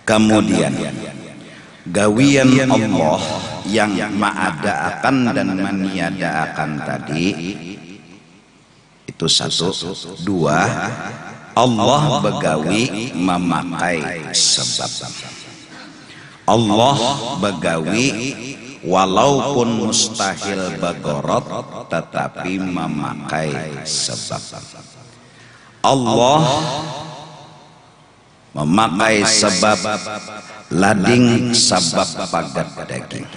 Kemudian gawian Allah yang ma'adaakan dan meniadaakan tadi itu satu. Dua, Allah begawi memakai sebab. Allah begawi walaupun mustahil bagorot tetapi memakai sebab. Allah memakai sebab lading sabab pagat daging,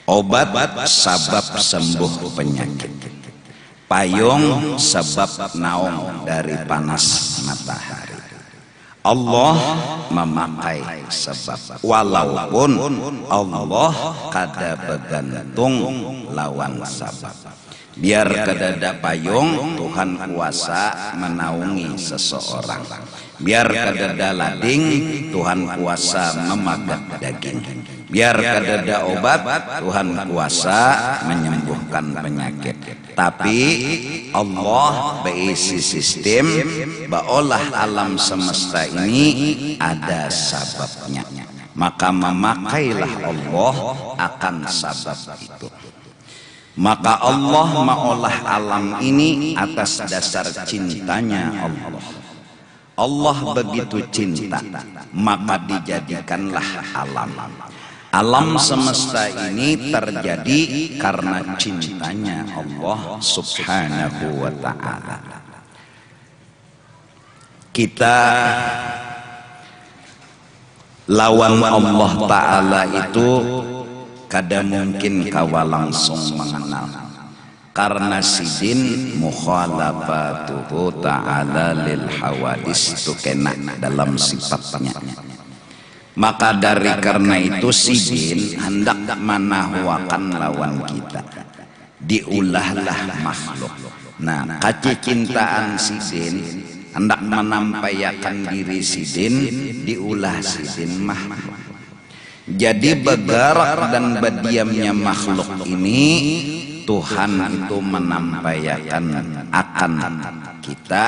obat sabab sembuh penyakit, payung sebab naung dari panas matahari. Allah memakai sebab walaupun Allah kada bergantung lawan sebab. Biar kadada payung Tuhan kuasa menaungi seseorang, biar kadada lading Tuhan kuasa memagat daging, biar kadada obat Tuhan kuasa menyembuhkan penyakit. Tapi Allah berisi sistem baolah alam semesta ini ada sababnya, maka memakailah Allah akan sabab itu. Maka Allah maolah alam ini atas dasar cintanya Allah. Allah begitu cinta, maka dijadikanlah alam. Alam semesta ini terjadi karena cintanya Allah subhanahu wa ta'ala. Kita lawan Allah ta'ala itu kada mungkin kawa langsung mengenal, karena sidin mukhalafatuhu ta'ala lil hawadis itu kena dalam sifatnya. Maka dari karena itu sidin hendak manahwakan lawan kita, diulahlah makhluk. Nah, kecintaan sidin hendak menampayakan diri sidin, diulah sidin makhluk. Jadi begarak dan berdiamnya makhluk ini Tuhan itu menampayakan akan kita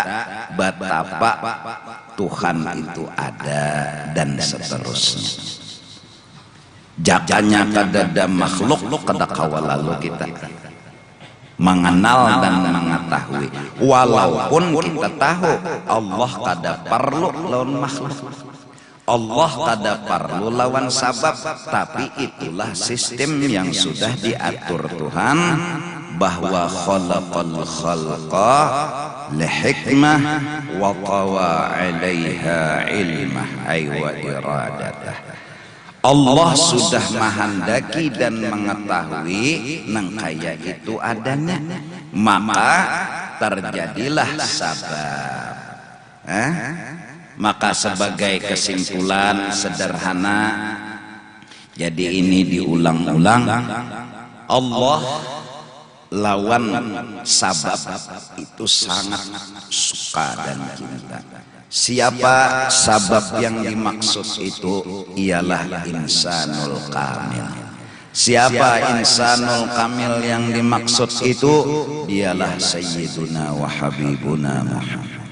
betapa Tuhan itu ada dan seterusnya. Jakanya kadada makhluk kada kawalalu kita mengenal dan mengetahui, walaupun kita tahu Allah kada perlu lawan makhluk, Allah kada perlu lawan sabab, tapi itulah sistem yang sudah diatur Tuhan, bahwa khalaqal khalqa lihikmah wa tawa 'alaiha ilmah ay wa iradatah. Allah sudah menghendaki dan mengetahui nang kaya itu adanya, maka terjadilah sabab. Maka sebagai kesimpulan sederhana, jadi ini diulang-ulang, Allah lawan sabab itu sangat suka dan cinta. Siapa sabab yang dimaksud itu? Ialah insanul kamil. Siapa insanul kamil yang dimaksud itu? Dialah sayyiduna wa habibuna Muhammad.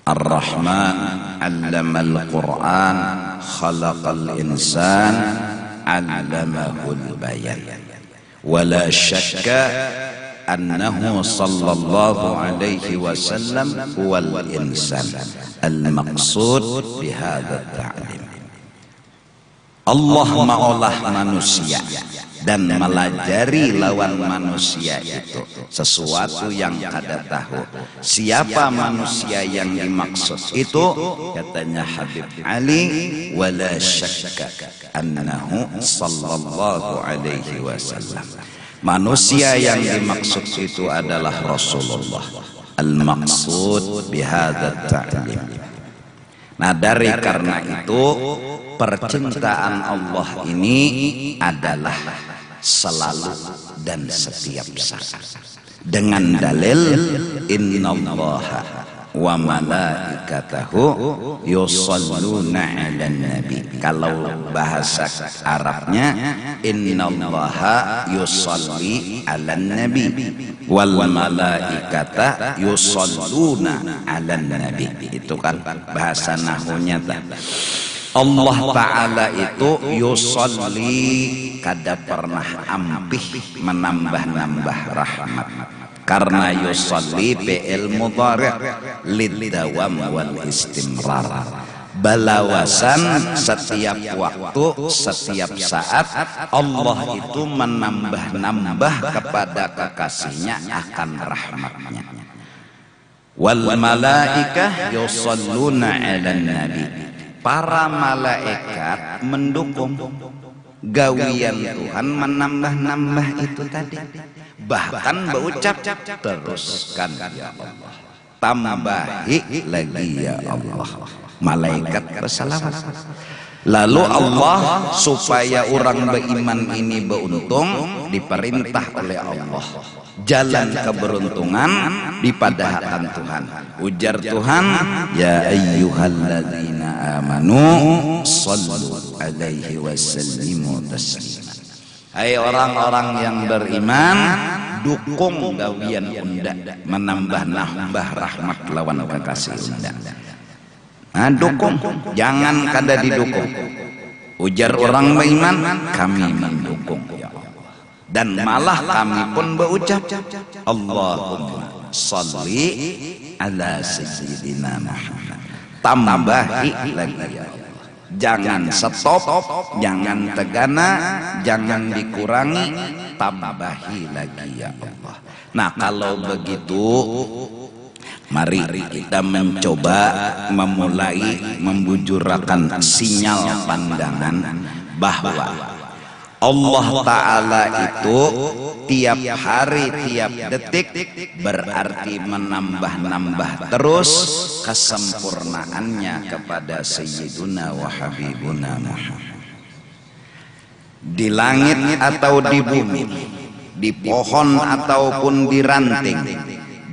Ar-Rahman 'allamal Qur'an khalaqal insan 'allamahul bayan. Wala syakka annahu sallallahu alaihi wasallam huwal insan al-maqsud bihadza ta'lim. Allah maolah manusia dan melajari lawan manusia itu sesuatu yang kada tahu. Siapa manusia yang dimaksud itu? Katanya Habib Ali, wala syakka annahu sallallahu alaihi wasallam. Manusia yang dimaksud itu adalah Rasulullah. Al-maqsud bihadza ta'lim. Nah, dari karena itu percintaan Allah ini adalah selalu dan setiap saat, dengan dalil innallaha wa malaikatahu yusalluna 'alan nabi. Kalau bahasa Arabnya innallaha yusalli 'alan nabi wal malaikata yusalluna 'alan nabi. Itu kan bahasa nahwunya. Allah Ta'ala itu yusalli, kada pernah ampih menambah-nambah rahmat. Karena yusalli fi'il mudhari' lidawam wal istimrar, balawasan setiap waktu, setiap saat Allah itu menambah-nambah kepada kekasihnya akan rahmatnya. Wal malaikah yusalluna 'alan nabi. Para malaikat mendukung gawian Tuhan menambah-nambah itu tadi. Bahkan berucap, teruskan ya Allah, tambahi lagi ya Allah. Malaikat bersalawat. Lalu Allah supaya orang beriman ini beruntung, diperintah oleh Allah jalan keberuntungan dipadahkan Tuhan. Ujar Tuhan, ya ayyuhalladzina amanu sallu alaihi wasallimu taslima. Hai orang-orang yang beriman, dukung gawian unda menambah-nambah rahmat lawan kekasih unda. Nah, dukung, jangan kada didukung. Ujar orang beriman, kami mendukung ya Allah. Dan malah kami pun berucap, Allahumma salli ala sayyidina Muhammad. Tambahi lagi ya Allah. Jangan stop, jangan tegana, jangan dikurangi, tambahi lagi ya Allah. Nah, kalau begitu mari kita mencoba memulai membujurkan sinyal pandangan bahwa Allah Ta'ala itu tiap hari, tiap detik berarti menambah-nambah terus kesempurnaannya kepada Sayyiduna wa Habibuna Muhammad. Di langit atau di bumi, di pohon ataupun di ranting,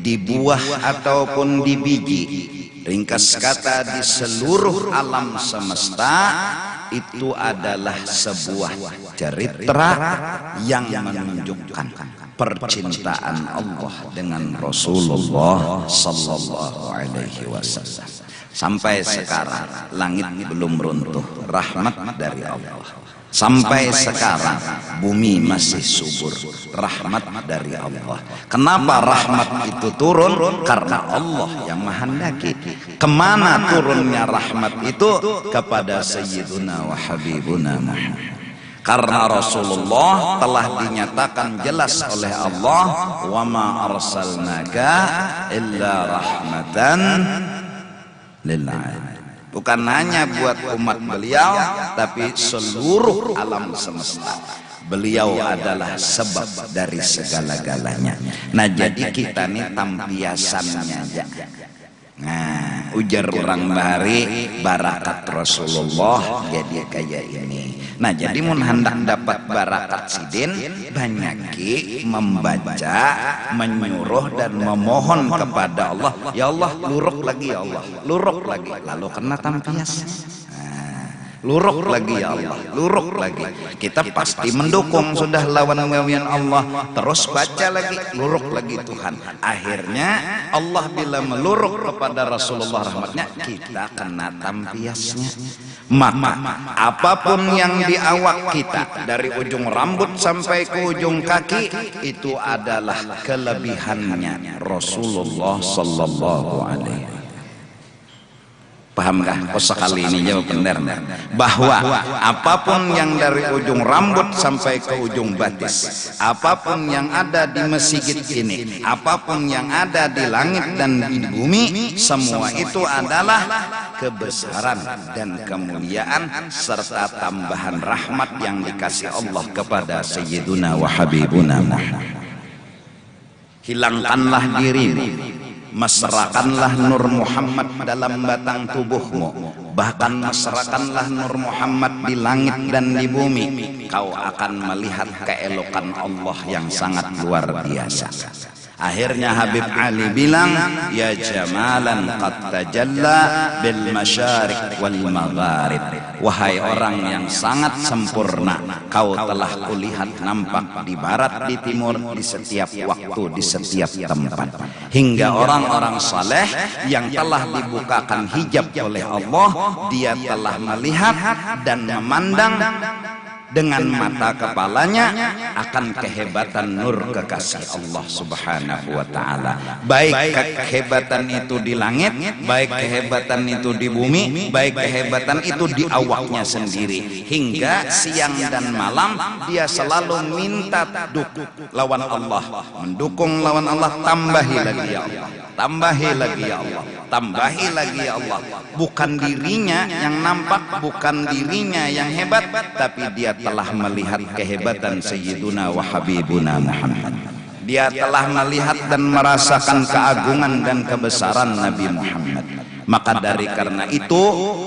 di buah ataupun di biji, ringkas kata di seluruh alam semesta, itu adalah sebuah cerita yang menunjukkan percintaan Allah dengan Rasulullah sallallahu alaihi wasallam. Sampai sekarang langit belum runtuh, rahmat dari Allah. Sampai sekarang bumi masih subur, rahmat dari Allah. Kenapa rahmat itu turun? Karena Allah yang menghendaki. Kemana turunnya rahmat itu? Kepada Sayyiduna wa Habibuna Muhammad. Karena Rasulullah telah dinyatakan jelas oleh Allah, wa ma arsalnaka illa rahmatan lil alamin. Bukan hanya buat umat beliau, tapi seluruh alam semesta. Beliau adalah sebab dari segala-galanya. Nah, jadi kita nih tampiasannya aja. Nah, ujar orang bahari barakat Rasulullah jadi kayak ini. Nah, jadi mun hendak dapat barakat sidin, banyaki membaca, menyuruh dan memohon kepada Allah. Ya Allah, luruk lagi ya Allah, luruk lagi. Lalu kena tampias. Luruk lagi ya Allah, luruk lagi. Kita pasti mendukung sudah lawan gawian Allah. Terus baca lagi, luruk lagi Tuhan. Akhirnya Allah bila meluruk kepada Rasulullah rahmatnya, kita kena tampiasnya. Maka apapun yang di awak kita, dari ujung rambut sampai ke ujung kaki, itu adalah kelebihannya Rasulullah sallallahu alaihi wasallam. Pahamkah? Oh, sekali ini jawab benar bahwa apapun yang dari ujung rambut sampai ke ujung batis, apapun yang ada di masjid ini, apapun yang ada di langit dan di bumi, semua itu adalah kebesaran dan kemuliaan serta tambahan rahmat yang dikasih Allah kepada Sayyiduna wa Habibuna Muhammad. Hilangkanlah dirimu, mesrakanlah Nur Muhammad dalam batang tubuhmu, bahkan mesrakanlah Nur Muhammad di langit dan di bumi. Kau akan melihat keelokan Allah yang sangat luar biasa. Akhirnya Habib Ali bilang, ya jamalan qad tajalla bil masyarik wal magharib. Wahai orang yang sangat sempurna, kau telah kulihat nampak di barat, di timur, di setiap waktu, di setiap tempat. Hingga orang-orang saleh yang telah dibukakan hijab oleh Allah, dia telah melihat dan memandang dengan mata kepalanya akan kehebatan nur kekasih Allah Subhanahu wa ta'ala. Baik kehebatan itu di langit, baik kehebatan itu di bumi, baik kehebatan itu di awaknya sendiri. Hingga siang dan malam dia selalu minta lawan Allah, mendukung lawan Allah. Tambahi lagi ya Allah, tambahi lagi ya Allah, tambahi lagi ya Allah. Bukan dirinya yang nampak, bukan dirinya yang hebat, tapi dia telah melihat kehebatan Sayyiduna wa Habibuna Muhammad. Dia telah melihat dan merasakan keagungan dan kebesaran Nabi Muhammad. Maka dari karena itu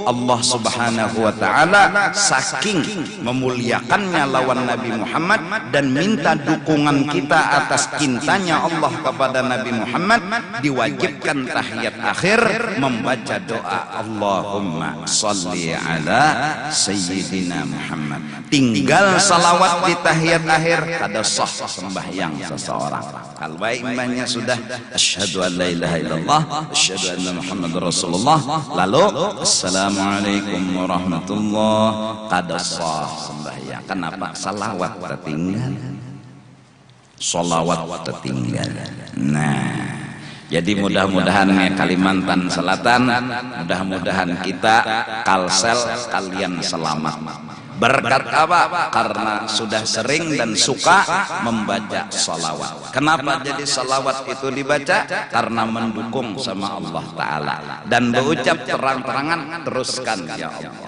Allah Subhanahu wa ta'ala saking memuliakannya lawan Nabi Muhammad dan minta dukungan kita atas cintanya Allah kepada Nabi Muhammad, diwajibkan tahiyat akhir membaca doa Allahumma sholli ala Sayyidina Muhammad. Tinggal salawat di tahiyat akhir kada sah sembahyang seseorang. Kalau imannya sudah asyhadu an la ilaha illallah, asyhadu anna Muhammadar Rasulullah, lalu assalamualaikum warahmatullahi, kada sah sembahyang. Kenapa? Salawat tertinggal, salawat tertinggal. Nah, jadi mudah-mudahan ya Kalimantan Selatan, mudah-mudahan kita Kalsel kalian selamat. Berkat apa? Karena sudah sering dan suka membaca salawat. Kenapa jadi salawat itu dibaca? Karena mendukung sama Allah Ta'ala. Dan berucap terang-terangan, teruskan ya Allah.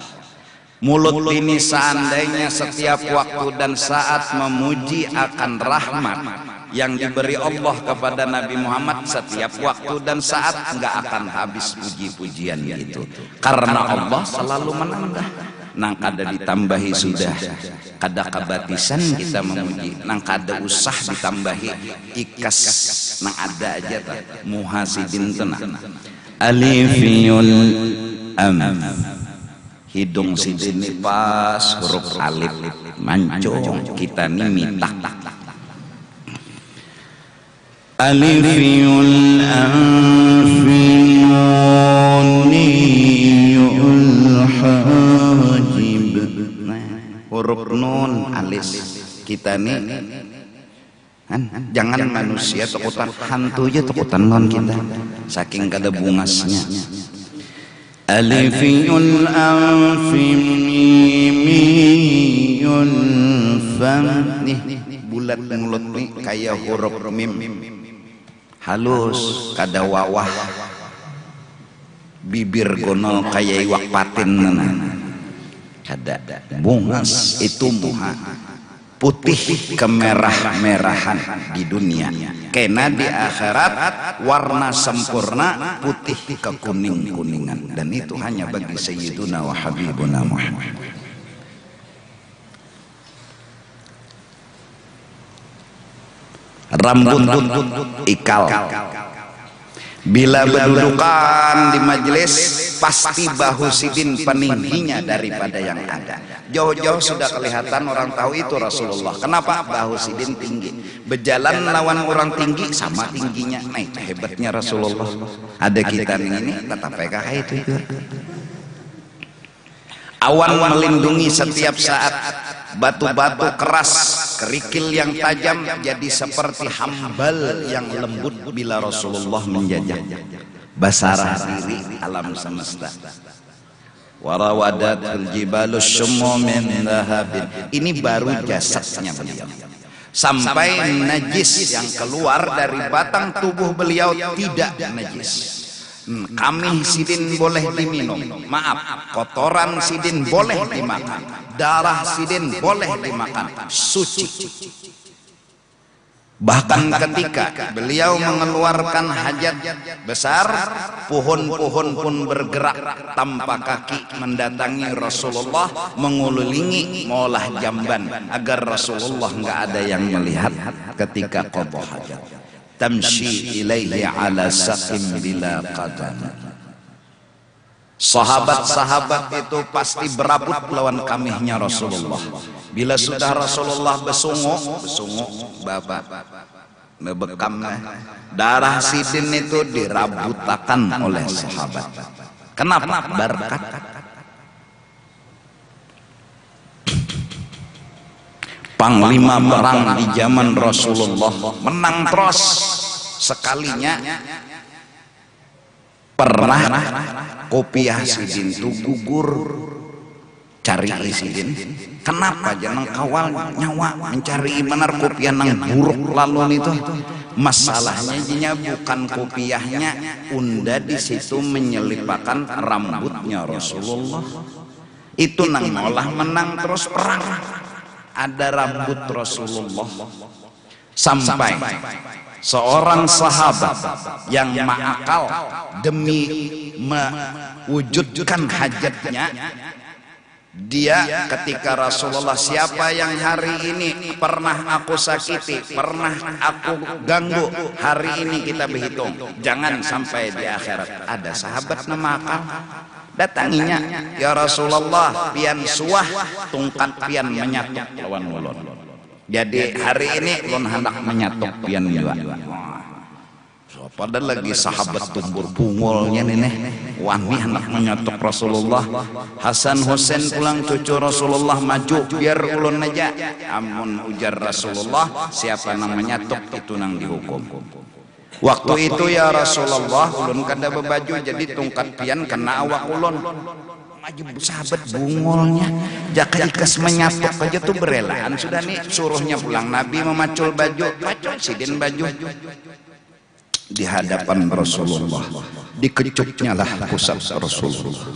Mulut ini seandainya setiap waktu dan saat memuji akan rahmat yang diberi Allah kepada Nabi Muhammad, setiap waktu dan saat enggak akan habis puji-pujian itu. Karena Allah selalu menambah. Nang kada ditambahi sudah kada kabatisan kita memuji, nang kada usah ditambahi ikas, nang ada aja ta muhasidin tenang alifiyul hidung sidin pas huruf alif mancung kita nih mitak alifiyul huruf nun alis kita nih jangan manusia takutan, hantu aja takutan non kita saking kada bungasnya. Alifiyul amfimiyul fam, nih bulat mulut nih kayak huruf mim, halus kada wawah, bibir gonol kayak iwak patin kada bungas. Itu muha putih kemerah-merahan di dunia, kena di akhirat warna sempurna putih kekuning-kuningan, dan itu hanya bagi Sayyiduna wa Habibuna Muhammad. Rambut ikal, bila berdudukan di majelis pasti bahu sidin peningginya daripada yang ada. Jauh-jauh sudah kelihatan orang tahu itu Rasulullah. Kenapa? Bahu sidin tinggi. Berjalan lawan orang tinggi sama tingginya. Nah itu hebatnya Rasulullah. Ada kita ini tetap PKH itu juga. Awan melindungi setiap saat. Batu-batu keras, kerikil yang tajam jadi seperti hambal yang lembut bila Rasulullah menjajah. Basarah diri alam semesta. Warawadatul jibalus syummu min dhahabin. Ini baru jasadnya beliau. Sampai najis yang keluar dari batang tubuh beliau tidak najis. Kami sidin boleh diminum, maaf, kotoran sidin boleh dimakan, darah sidin boleh dimakan, suci. Bahkan ketika beliau mengeluarkan hajat besar, pohon-pohon pun bergerak tanpa kaki mendatangi Rasulullah, mengelilingi molah jamban agar Rasulullah nggak ada yang melihat ketika qadha hajat. tamshi ilaihi ala saqim bila qadam. Sahabat-sahabat itu pasti berabut lawan kamihnya Rasulullah. Bila sudah Rasulullah besungguh babat bekam darah sidin itu dirabutakan oleh sahabat. Kenapa? Berkat panglima perang di zaman Rasulullah menang terus. Sekalinya pernah kopiah sidin itu gugur, cari sidin. Kenapa jangan kawal nyawa mencari benar kopiah nang buruk lalu itu. Masalahnya jinya bukan kopiahnya, unda di situ menyelipakan rambutnya Rasulullah. Itu nang olah menang terus perang. Ada rambut Rasulullah. Sampai seorang sahabat yang ma'akal demi mewujudkan hajatnya, dia ketika Rasulullah, siapa yang hari ini pernah aku sakiti, pernah aku ganggu, hari ini kita berhitung, jangan sampai di akhirat. Ada sahabat nama akal datanginya, ya Rasulullah, pian suah tungkat pian menyatuk lawan ulun. Jadi hari ini ulun hendak menyatuk pian juga. Padahal lagi sahabat tumbur pungulnya nih, wani hendak menyatuk Rasulullah. Hasan Husain pulang cucu Rasulullah maju, biar ulun aja. Amun ujar Rasulullah, siapa nang menyatuk itu nang dihukum. Waktu itu ya Rasulullah, ulun kada bebaju, jadi tungkat pian kena awak ulun. Maju sahabat bungolnya, jaka ikas menyatuk aja tuh berelaan. Sudah nih suruhnya pulang, Nabi memacul baju, macul sidin baju. Di hadapan Rasulullah, dikecuknya lah pusat Rasulullah.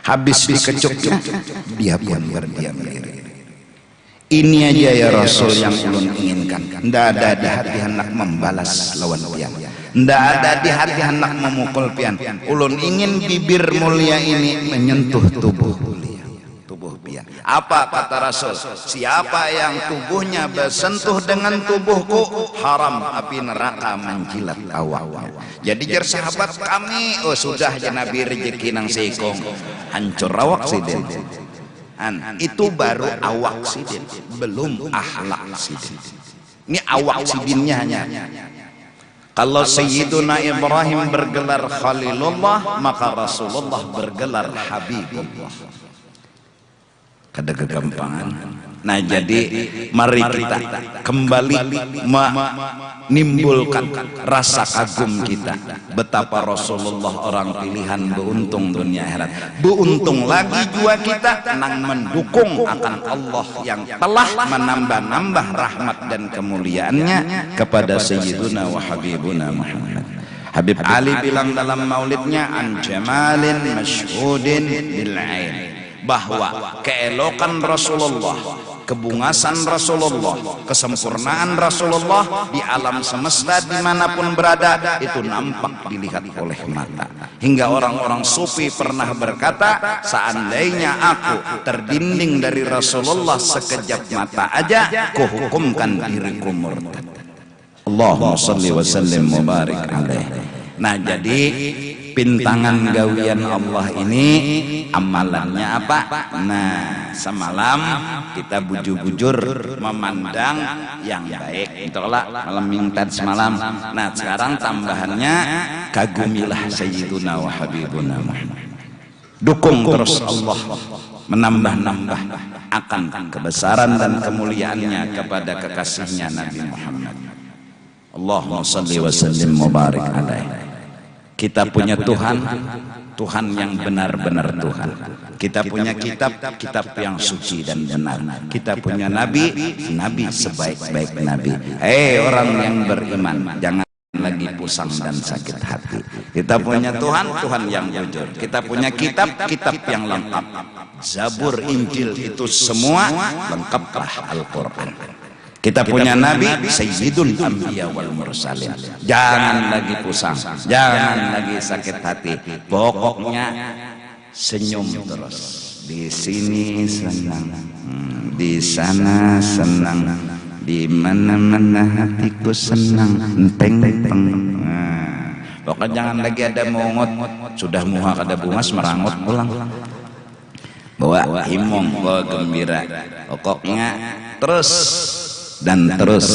Habis dikecuknya, dia pun berdiam diri. Ini aja ya Rasul yang ulun inginkan. Ndak ada di hati hendak membalas lawan pian. Ndak ada di hati hendak memukul pian. Ulun ingin bibir mulia ini menyentuh tubuh pian. Apa kata Rasul? Siapa yang tubuhnya bersentuh dengan tubuhku, haram api neraka menjilat awaknya. Jadi jar sahabat kami, oh sudah ya Nabi rezeki nang seikong, hancur awak sidin. Itu baru awak sidin, belum akhlak sidin. Ini awak sidinnya hanya. Kalau Sayyiduna Ibrahim bergelar Khalilullah, maka Rasulullah bergelar Habibullah. Kada kegampangan. Nah jadi mari kita kembali menimbulkan rasa kagum kita betapa Rasulullah orang pilihan, beruntung dunia akhirat. Beruntung lagi juga kita nang mendukung akan Allah yang telah menambah-nambah rahmat dan kemuliaannya kepada Sayyiduna wa Habibuna Muhammad. Habib Ali bilang dalam maulidnya, an jamalin masyhudin bil ain, bahwa keelokan Rasulullah, kebungasan Rasulullah, kesempurnaan Rasulullah di alam semesta dimanapun berada itu nampak dilihat oleh mata. Hingga orang-orang sufi pernah berkata, seandainya aku terdinding dari Rasulullah sekejap mata aja, kuhukumkan diriku murtad. Allahumma salli wa sallim mubarik alaih. Nah jadi pintangan gawian Allah ini amalannya apa? Nah semalam kita bujur-bujur memandang yang baik, itulah malam mingtan semalam. Nah sekarang tambahannya kagumilah Sayyiduna wa Habibuna Muhammad. Dukung terus Allah menambah-nambah akan kebesaran dan kemuliaannya kepada kekasihnya Nabi Muhammad. Allahumma salli wa sallim mubarik alaih. Kita punya Tuhan, Tuhan yang benar-benar Tuhan. Kita punya kitab, kitab yang suci dan benar. Kita punya Nabi, Nabi sebaik-baik Nabi. Orang yang beriman, jangan lagi pusing dan sakit hati. Kita punya Tuhan, Tuhan yang jujur. Kita punya kitab, kitab yang lengkap. Zabur, Injil itu semua lengkaplah Al-Quran. Kita punya Nabi Sayyidul Anbiya wal Mursalin. Jangan lagi pusing, jangan lagi sakit hati. Pokoknya senyum terus. Di sini senang, di sana senang, di mana-mana hatiku senang enteng-enteng. Pokoknya jangan lagi ada mongot, sudah muha kada bungas merangot pulang. Bawa himong, bawa gembira. Pokoknya terus dan terus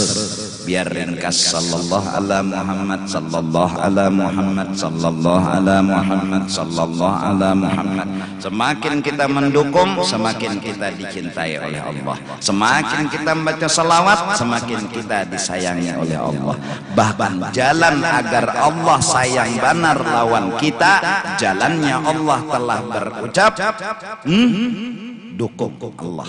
biar ringkas. Sallallahu ala Muhammad, sallallahu ala Muhammad, sallallahu ala Muhammad, sallallahu ala Muhammad. Semakin kita mendukung, semakin kita dicintai oleh Allah. Semakin kita membaca salawat, semakin kita disayangi oleh Allah. Bahkan jalan agar Allah sayang benar lawan kita, jalannya Allah telah berucap, dukung Allah.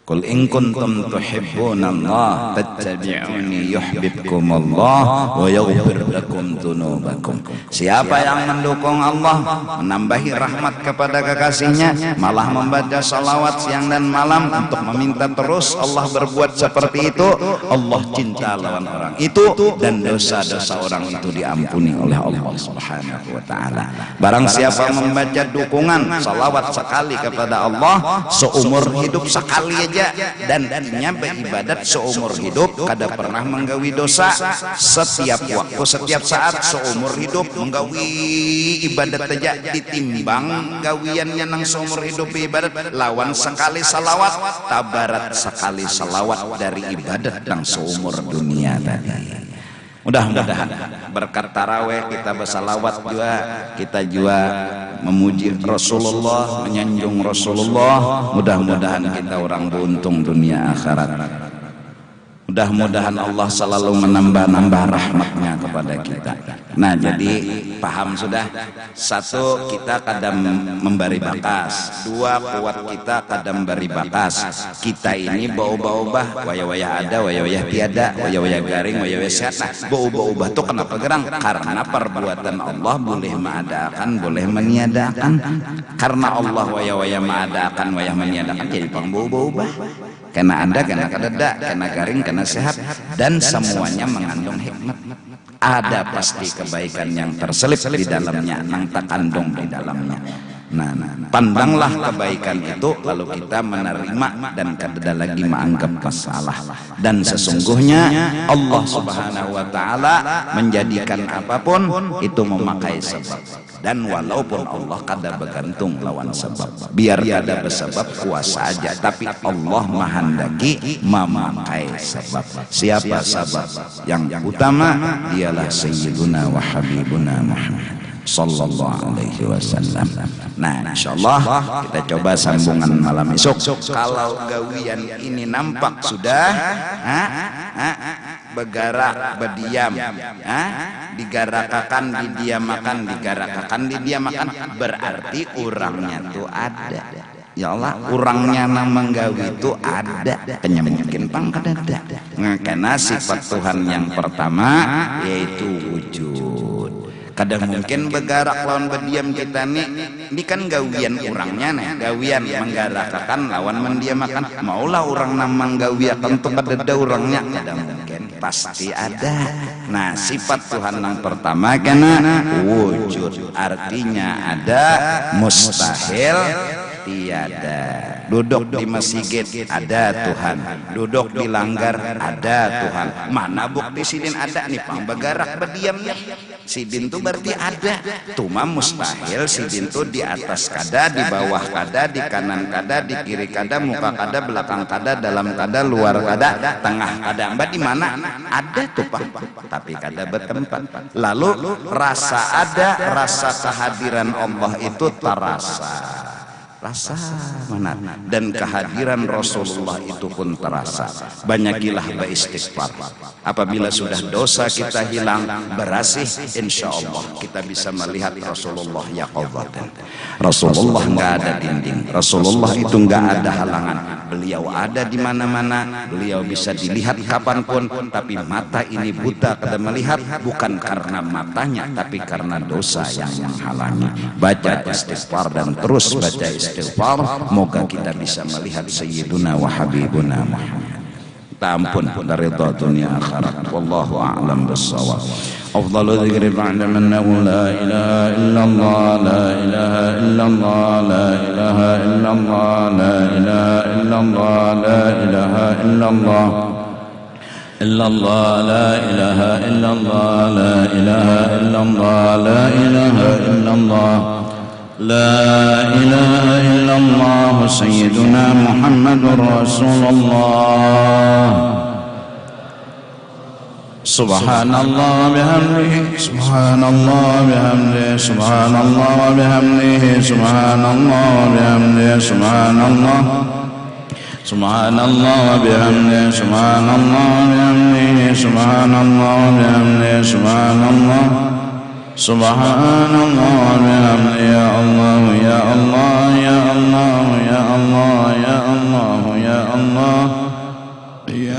Qul in kuntum tuhibbunallaha fattabi'uni yuhibbukumullah wa yaghfir lakum dzunubakum. Siapa yang mendukung Allah, menambahi rahmat kepada kekasihnya, malah membaca salawat siang dan malam untuk meminta terus Allah berbuat seperti itu, Allah cinta lawan orang itu dan dosa-dosa orang itu diampuni oleh Allah Subhanahu wa taala. Barang siapa membaca dukungan salawat sekali kepada Allah seumur hidup sekali dan dia beribadat seumur hidup, kada pernah menggawi dosa. Setiap waktu, setiap saat seumur hidup menggawi ibadat aja ditimbang gawiannya nang seumur hidup ibadat lawan sekali salawat, tabarat sekali salawat dari ibadat nang seumur dunia tadi. Mudah-mudahan berkat taraweh kita bersalawat juga, kita juga memuji Rasulullah, menyanjung Rasulullah. Mudah-mudahan kita orang beruntung dunia akhirat. Mudah-mudahan Allah selalu menambah-nambah rahmatnya kepada kita. Nah, jadi paham sudah. Satu, kita kadang memberi bakas. Dua, kuat kita kadang memberi bakas. Kita ini bau-bau-bah, waya-waya ada, waya-waya tiada, waya-waya garing, waya-waya sehat. Nah, bau-bau-bah itu kenapa gerang? Karena perbuatan Allah boleh mengadakan, boleh meniadakan. Karena Allah waya-waya mengadakan, waya meniadakan, jadi pang bau-bau-bah. Karena ada, karena kadada, karena garing, karena sehat, dan semuanya mengandung hikmat. Ada pasti kebaikan yang terselip di dalamnya, nang tak kandung di dalamnya. Nah, pandanglah kebaikan itu, lalu kita menerima dan kada lagi menganggap masalah. Dan sesungguhnya Allah Subhanahu wa taala menjadikan apapun itu memakai sebab. Dan walaupun Allah kada bergantung lawan sebab, biar kada bersebab kuasa aja, tapi Allah menghendaki memakai sebab. Siapa sebab yang utama? Dialah Sayyiduna wa Habibuna Muhammad sallallahu alaihi wasallam. Nah, insyaallah kita coba sambungan malam esok. Kalau gawian ini nampak sudah bergerak, berdiam, digarakakan, didiamakan, digarakakan, didiamakan, berarti orangnya tuh ada. Ya Allah, orangnya nang menggawi itu ada, hanya mungkin pang kadada. Karena sifat Tuhan yang pertama yaitu wujud. Kadang mungkin bergerak lawan berdiam kita nih, ini kan gawian orangnya nih, gawian menggarakakan lawan mendiamakan. Maulah orang nang menggawiakan tuh kadada orangnya, kadang mungkin pasti ada. Nah, sifat Tuhan yang pertama karena wujud, artinya ada, mustahil tiada. Duduk di masjid ada Tuhan, duduk di langgar ada Tuhan. Mana bukti sidin ada nih pang bergerak berdiamnya? Sidin tuh berarti ada. Cuma mustahil sidin tuh di atas kada, di bawah kada, di kanan kada, di kiri kada, muka kada, belakang kada, dalam kada, luar kada, tengah kada. Mbak di mana? Ada tuh pang, tapi kada bertempat. Lalu rasa ada, rasa kehadiran Allah itu terasa. Rasa mana, dan kehadiran Rasulullah itu pun terasa. Banyakilah beristighfar. Apabila sudah dosa kita hilang, berasih, insya Allah kita bisa melihat Rasulullah yaqadzatan. Rasulullah nggak ada dinding, Rasulullah itu nggak ada halangan. Beliau ada di mana-mana, beliau bisa dilihat kapanpun. Tapi mata ini buta kada melihat, bukan karena matanya, tapi karena dosa yang menghalangi. Baca istighfar dan terus baca istighfar. Moga kita bisa melihat Sayyiduna wa Habibuna Muhammad. Tampun dari dunia akhirat. Wallahu a'lam bissawab. Afdalu dzikri ba'da mannahu la ilaha illallah, la ilaha illallah, la ilaha illallah, la ilaha illallah, la ilaha illallah. إلا الله لا إله إلا الله لا إله إلا الله لا إله إلا الله لا إله إلا الله سيدنا محمد رسول الله سبحان الله بحمده سبحان الله بحمده سبحان الله بحمده سبحان الله بحمده سبحان الله سبحان الله وبحمده سبحان الله وبحمده سبحان الله وبحمده سبحان الله سبحان الله وبحمده يا الله يا الله يا الله يا الله يا الله يا الله يا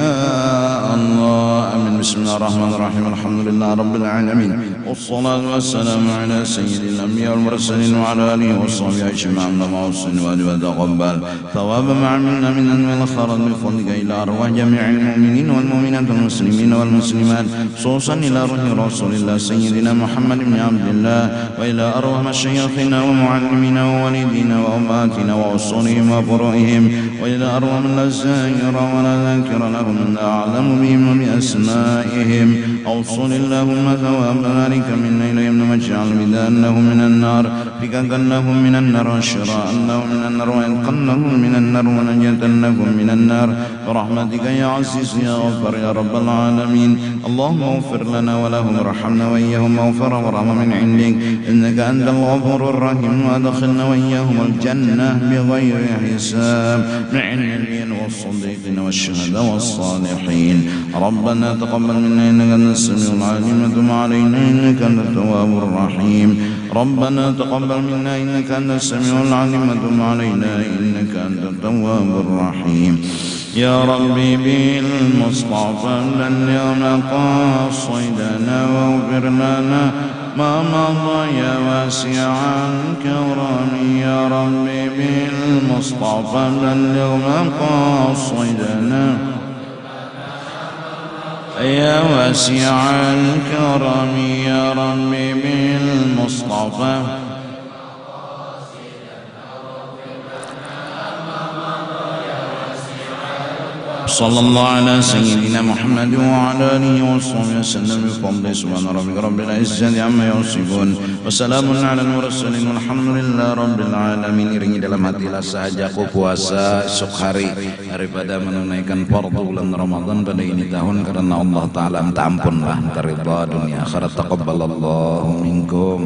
الله آمين. بسم الله الرحمن الرحيم الحمد لله رب العالمين والصلاة والسلام على سيد الأنبياء والمرسلين وعلى آله وصحبه أجمعين اللهم وصل وتقبل ثواب ما عملنا من أنواع الخيرات بفضلك إلى أرواح جميع المؤمنين والمؤمنات والمسلمين والمسلمات خصوصا إلى روح رسول الله سيدنا محمد بن عبد الله وإلى أرواح مشايخنا ومعلمينا ووالدينا وأمهاتنا وأصولهم وفروعهم وإلى أرواح من لا زائر ولا ذاكر لهم من أعلم بهم وبأسمائهم أوصل اللهم ثواب ذلك منا إليهم واجعل بداء لهم من النار فكاكا لهم من النار وشراء لهم من النار وعتقا لهم من النار ونجاة لهم من النار برحمتك يا عزيز يا غفار يا رب العالمين اللهم اغفر لنا ولهم وارحمنا وإياهم مغفرة ورحمة من عندك إنك أنت الغفور الرحيم وأدخلنا وإياهم الجنة بغير حساب مع النبيين والصديقين والشهداء والصالحين ربنا تقبل منا إنك أنت السميع العليم وتب علينا إنك أنت التواب الرحيم ربنا تقبل منا إنك أنت السميع العليم وتب علينا إنك أنت التواب الرحيم يا ربي بالمصطفى بلغ مقاصدنا واغفر لنا ما مضى يا واسع الكرم يا ربي بالمصطفى بلغ مقاصدنا يا واسع الكرم يا ربي بالمصطفى صلى الله على سيدنا محمد وعلى آله وصحبه وسلم بفضل سبحان ربك رب العزة عما يصفون وسلام على المرسلين والحمد لله رب العالمين. Iringi dalam hatilah sahajaku puasa esok hari daripada menunaikan fardu bulan Ramadan pada ini tahun karena Allah Ta'ala minta ampunlah, minta ridha dunia akhirat. Taqabbalallahu minkum.